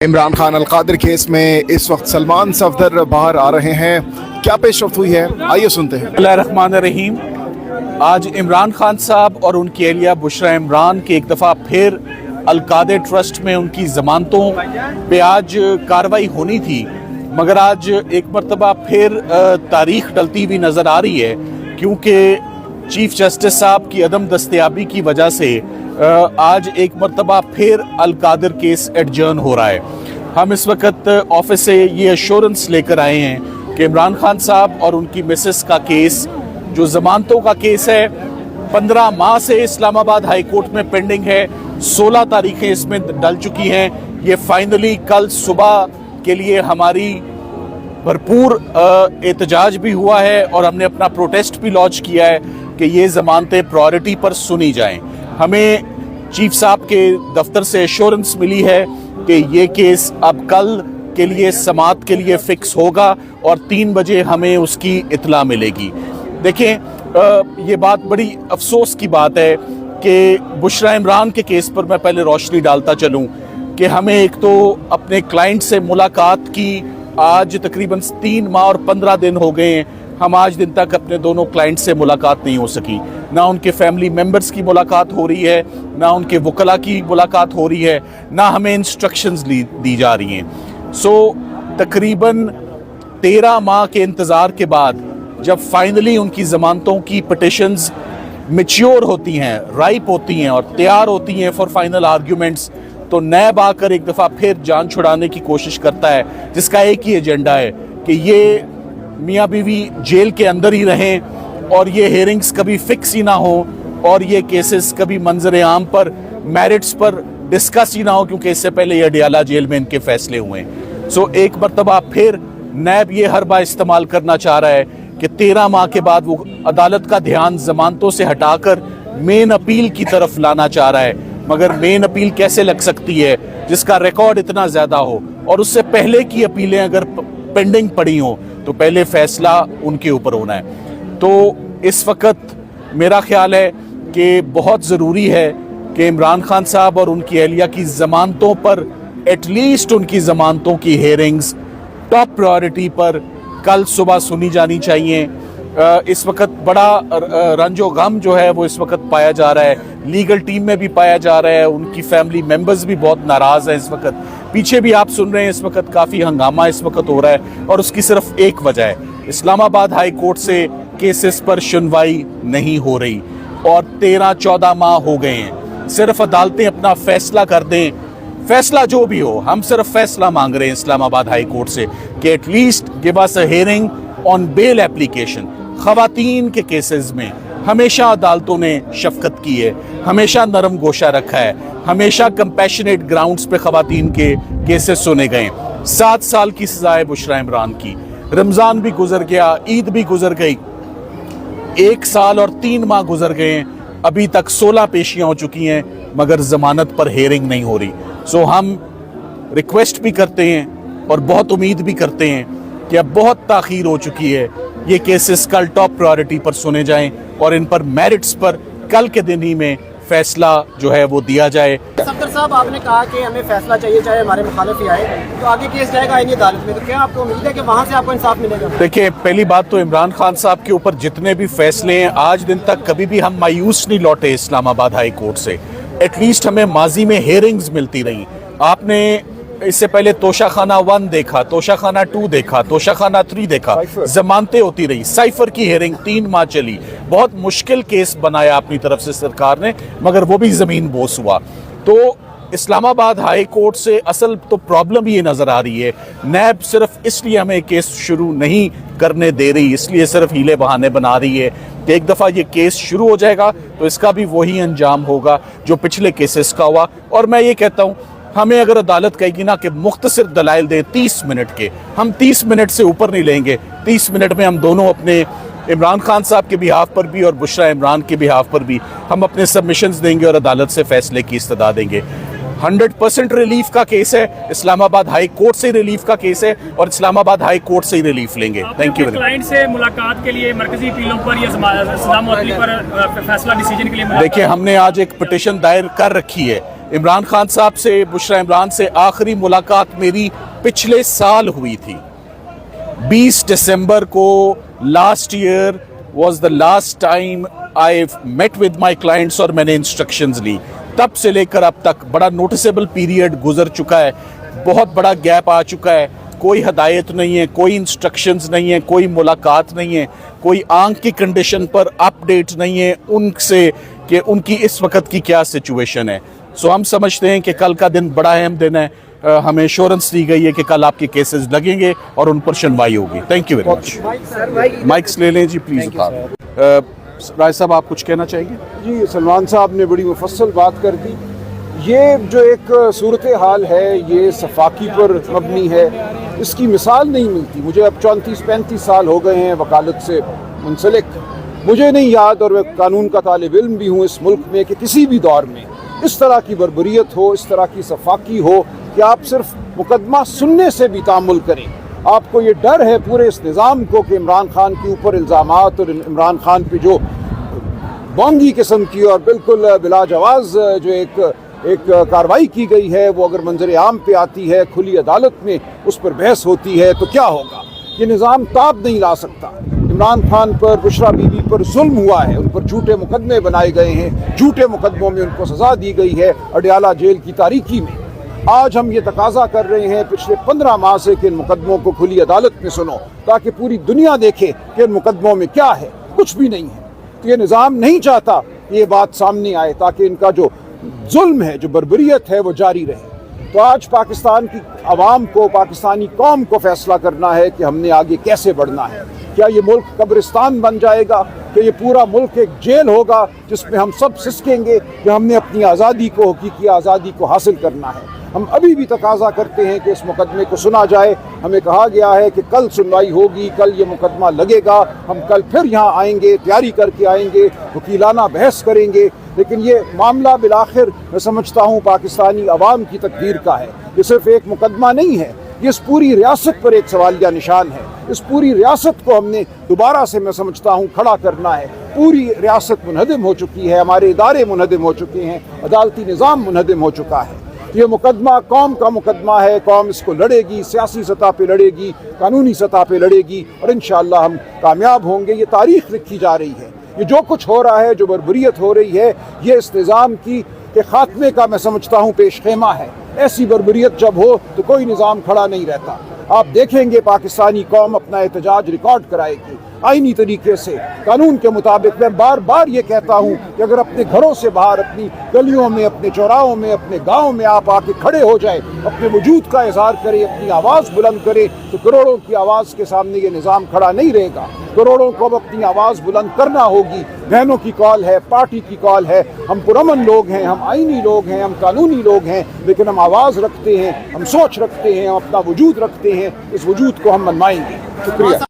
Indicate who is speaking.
Speaker 1: Imran Khan Al-Qadir case में इस वक्त सलमान सफदर बाहर आ रहे हैं, क्या पेशरफ्त हुई है, आइए सुनते हैं।
Speaker 2: बिस्मिल्लाहिर्रहमानिर्रहीम। आज इमरान खान साहब और उनकी अहलिया बुशरा इमरान की एक दफ़ा फिर अलकादिर ट्रस्ट में उनकी ज़मानतों पे आज कार्रवाई होनी थी, मगर आज एक मरतबा फिर तारीख डलती हुई नज़र आ रही है, क्योंकि चीफ जस्टिस साहब की अदम दस्तयाबी की वजह से आज एक मरतबा फिर अलकादिर केस एडजर्न हो रहा है। हम इस वक्त ऑफिस से ये एश्योरेंस लेकर आए हैं कि इमरान खान साहब और उनकी मिसेस का केस, जो ज़मानतों का केस है, 15 माह से इस्लामाबाद हाई कोर्ट में पेंडिंग है। 16 तारीखें इसमें डल चुकी हैं। ये फाइनली कल सुबह के लिए हमारी भरपूर एहतजाज भी हुआ है और हमने अपना प्रोटेस्ट भी लॉन्च किया है कि ये ज़मानतें प्रायोरिटी पर सुनी जाएं। हमें चीफ साहब के दफ्तर से एश्योरेंस मिली है कि ये केस अब कल के लिए समाअत के लिए फिक्स होगा और 3 बजे हमें उसकी इत्तला मिलेगी। देखें, ये बात बड़ी अफसोस की बात है कि बुशरा इमरान के केस पर मैं पहले रोशनी डालता चलूं कि हमें एक तो अपने क्लाइंट से मुलाकात की आज तकरीबन 3 माह और 15 दिन हो गए हैं। हम आज दिन तक अपने दोनों क्लाइंट से मुलाकात नहीं हो सकी, ना उनके फैमिली मेंबर्स की मुलाकात हो रही है, ना उनके वकला की मुलाकात हो रही है, ना हमें इंस्ट्रक्शंस दी जा रही हैं। तकरीबन 13 माह के इंतज़ार के बाद जब फाइनली उनकी ज़मानतों की पिटिशंस मैच्योर होती हैं, राइप होती हैं और तैयार होती हैं फॉर फाइनल आर्ग्यूमेंट्स, तो नैब आकर एक दफ़ा फिर जान छुड़ाने की कोशिश करता है, जिसका एक ही एजेंडा है कि ये मियाँ बीवी जेल के अंदर ही रहें और ये हेयरिंग्स कभी फिक्स ही ना हो और ये केसेस कभी मंजर आम पर मेरिट्स पर डिस्कस ही ना हो, क्योंकि इससे पहले ये अडियाला जेल में इनके फैसले हुए हैं। एक मरतबा फिर नैब ये हरबा इस्तेमाल करना चाह रहा है कि 13 माह के बाद वो अदालत का ध्यान ज़मानतों से हटाकर मेन अपील की तरफ लाना चाह रहा है। मगर मेन अपील कैसे लग सकती है जिसका रिकॉर्ड इतना ज़्यादा हो, और उससे पहले की अपीलें अगर पेंडिंग पड़ी हो तो पहले फैसला उनके ऊपर होना है। तो इस वक्त मेरा ख्याल है कि बहुत ज़रूरी है कि इमरान खान साहब और उनकी अहलिया की ज़मानतों पर एटलीस्ट उनकी ज़मानतों की हेयरिंग्स टॉप प्रायोरिटी पर कल सुबह सुनी जानी चाहिए। इस वक्त बड़ा रंजो गम जो है वो इस वक्त पाया जा रहा है, लीगल टीम में भी पाया जा रहा है, उनकी फैमिली मेंबर्स भी बहुत नाराज़ हैं। इस वक्त पीछे भी आप सुन रहे हैं, इस वक्त काफ़ी हंगामा इस वक्त हो रहा है और उसकी सिर्फ एक वजह है, इस्लामाबाद हाई कोर्ट से केसेस पर सुनवाई नहीं हो रही और 13-14 माह हो गए हैं। सिर्फ अदालतें अपना फैसला कर दें, फैसला जो भी हो, हम सिर्फ फैसला मांग रहे हैं इस्लामाबाद हाई कोर्ट से कि at least give us a hearing on bail application. ख़वातीन के केसेस में हमेशा अदालतों ने शफकत की है, हमेशा नरम गोशा रखा है, हमेशा कंपैशनेट ग्राउंड्स पे ख़वातीन के केसेस सुने गए। 7 साल की सज़ा है बुशरा इमरान की, रमज़ान भी गुजर गया, ईद भी गुजर गई, 1 साल और 3 माह गुजर गए हैं, अभी तक 16 पेशियाँ हो चुकी हैं, मगर ज़मानत पर हेयरिंग नहीं हो रही। हम रिक्वेस्ट भी करते हैं और बहुत उम्मीद भी करते हैं कि अब बहुत ताख़ीर हो चुकी है, ये केसेस कल टॉप प्रायोरिटी पर सुने जाएं और इन पर मेरिट्स पर कल के दिन ही में फैसला जो है वो दिया जाए।
Speaker 3: सफदर साहब, आपने कहा कि हमें फैसला चाहिए, चाहे हमारे मुखालिफ ही आए, तो आगे केस जाएगा आईनी अदालत में, तो क्या आपको उम्मीद है कि वहाँ से आपको इंसाफ मिलेगा?
Speaker 2: देखिए, पहली बात तो इमरान खान साहब के ऊपर जितने भी फैसले हैं, आज दिन तक कभी भी हम मायूस नहीं लौटे इस्लामाबाद हाई कोर्ट से। एटलीस्ट हमें माजी में हेयरिंग्स मिलती रही। आपने इससे पहले तोशाखाना 1 देखा, तोशाखाना 2 देखा, तोशाखाना 3 देखा, जमानतें होती रही, साइफर की हेयरिंग 3 माह चली। बहुत मुश्किल केस बनाया अपनी तरफ से सरकार ने, मगर वो भी ज़मीन बोस हुआ। तो इस्लामाबाद हाई कोर्ट से असल तो प्रॉब्लम ये नज़र आ रही है, नैब सिर्फ इसलिए हमें केस शुरू नहीं करने दे रही, इसलिए सिर्फ हीले बहाने बना रही है कि एक दफ़ा ये केस शुरू हो जाएगा तो इसका भी वही अंजाम होगा जो पिछले केसेस का हुआ। और मैं ये कहता हूँ, हमें अगर अदालत कहेगी ना कि मुख्तसर दलाइल दें 30 मिनट के, हम 30 मिनट से ऊपर नहीं लेंगे। 30 मिनट में हम दोनों अपने इमरान खान साहब के बिहाफ पर भी और बुशरा इमरान के बिहाफ पर भी हम अपने सबमिशंस देंगे और अदालत से फैसले की इस्तदा देंगे। 100% रिलीफ का केस है, इस्लामाबाद हाई कोर्ट से रिलीफ का केस है और इस्लामाबाद हाई कोर्ट से ही रिलीफ लेंगे। Thank you.
Speaker 4: क्लाइंट से मुलाकात के लिए मरकजी अपीलों पर या सजा मुअत्तली पर फैसला डिसीजन के लिए
Speaker 2: देखिए, हमने आज एक पिटीशन दायर कर रखी है عمران خان صاحب سے، بشرا عمران سے آخری ملاقات میری پچھلے سال ہوئی تھی 20 دسمبر کو. Last year was the last time I met with my clients اور میں نے انسٹرکشنز لی. تب سے لے کر اب تک بڑا نوٹیسیبل پیریڈ گزر چکا ہے، بہت بڑا گیپ آ چکا ہے. کوئی ہدایت نہیں ہے، کوئی انسٹرکشنز نہیں ہے، کوئی ملاقات نہیں ہے، کوئی آنکھ کی کنڈیشن پر اپ ڈیٹ نہیں ہے ان سے کہ ان کی اس وقت کی کیا سچویشن ہے. سو ہم سمجھتے ہیں کہ کل کا دن بڑا اہم دن ہے. ہمیں ایشورنس دی گئی ہے کہ کل آپ کے کیسز لگیں گے اور ان پر سنوائی ہوگی. Thank you very much. Mics لے لیں جی پلیز. رائے صاحب آپ کچھ کہنا چاہیں گے؟
Speaker 5: جی سلمان صاحب نے بڑی مفصل بات کر دی. یہ جو ایک صورتحال ہے یہ صفاقی پر مبنی ہے، اس کی مثال نہیں ملتی. مجھے اب 34-35 سال ہو گئے ہیں وکالت سے منسلک. مجھے نہیں یاد، اور میں قانون کا طالب علم بھی ہوں اس ملک میں، کہ کسی بھی دور میں اس طرح کی بربریت ہو، اس طرح کی صفاقی ہو کہ آپ صرف مقدمہ سننے سے بھی تعامل کریں. آپ کو یہ ڈر ہے پورے اس نظام کو کہ عمران خان کے اوپر الزامات اور عمران خان پہ جو بونگی قسم کی اور بالکل بلا جواز جو ایک کارروائی کی گئی ہے، وہ اگر منظر عام پہ آتی ہے، کھلی عدالت میں اس پر بحث ہوتی ہے تو کیا ہوگا. یہ نظام تاب نہیں لا سکتا. عمران خان پر، بشرا بی بی پر ظلم ہوا ہے، ان پر جھوٹے مقدمے بنائے گئے ہیں، جھوٹے مقدموں میں ان کو سزا دی گئی ہے اڈیالہ جیل کی تاریکی میں. آج ہم یہ تقاضا کر رہے ہیں پچھلے 15 ماہ سے کہ ان مقدموں کو کھلی عدالت میں سنو، تاکہ پوری دنیا دیکھے کہ ان مقدموں میں کیا ہے. کچھ بھی نہیں ہے. تو یہ نظام نہیں چاہتا کہ یہ بات سامنے آئے تاکہ ان کا جو ظلم ہے، جو بربریت ہے، وہ جاری رہے. تو آج پاکستان کی عوام کو، پاکستانی قوم کو فیصلہ کرنا ہے کہ ہم نے آگے کیسے بڑھنا ہے. کیا یہ ملک قبرستان بن جائے گا کہ یہ پورا ملک ایک جیل ہوگا جس میں ہم سب سسکیں گے کہ ہم نے اپنی آزادی کو، حقیقی آزادی کو حاصل کرنا ہے. ہم ابھی بھی تقاضا کرتے ہیں کہ اس مقدمے کو سنا جائے. ہمیں کہا گیا ہے کہ کل سنوائی ہوگی، کل یہ مقدمہ لگے گا، ہم کل پھر یہاں آئیں گے، تیاری کر کے آئیں گے، وکیلانہ بحث کریں گے. لیکن یہ معاملہ بالآخر میں سمجھتا ہوں پاکستانی عوام کی تقدیر کا ہے. یہ صرف ایک مقدمہ نہیں ہے، یہ اس پوری ریاست پر ایک سوالیہ نشان ہے. اس پوری ریاست کو ہم نے دوبارہ سے میں سمجھتا ہوں کھڑا کرنا ہے. پوری ریاست منہدم ہو چکی ہے، ہمارے ادارے منہدم ہو چکے ہیں، عدالتی نظام منہدم ہو چکا ہے. یہ مقدمہ قوم کا مقدمہ ہے. قوم اس کو لڑے گی، سیاسی سطح پہ لڑے گی، قانونی سطح پہ لڑے گی، اور انشاءاللہ ہم کامیاب ہوں گے. یہ تاریخ لکھی جا رہی ہے. یہ جو کچھ ہو رہا ہے، جو بربریت ہو رہی ہے، یہ اس نظام کی کے خاتمے کا میں سمجھتا ہوں پیش خیمہ ہے. ایسی بربریت جب ہو تو کوئی نظام کھڑا نہیں رہتا. آپ دیکھیں گے پاکستانی قوم اپنا احتجاج ریکارڈ کرائے گی آئینی طریقے سے، قانون کے مطابق. میں بار بار یہ کہتا ہوں کہ اگر اپنے گھروں سے باہر، اپنی گلیوں میں، اپنے چوراہوں میں، اپنے گاؤں میں آپ آ کے کھڑے ہو جائیں، اپنے وجود کا اظہار کریں، اپنی آواز بلند کریں، تو کروڑوں کی آواز کے سامنے یہ نظام کھڑا نہیں رہے گا. کروڑوں کو اب اپنی آواز بلند کرنا ہوگی. بہنوں کی کال ہے، پارٹی کی کال ہے. ہم پرامن لوگ ہیں، ہم آئینی لوگ ہیں، ہم قانونی لوگ ہیں، لیکن ہم آواز رکھتے ہیں، ہم سوچ رکھتے ہیں، ہم اپنا وجود رکھتے ہیں. اس وجود کو ہم منوائیں گے. شکریہ.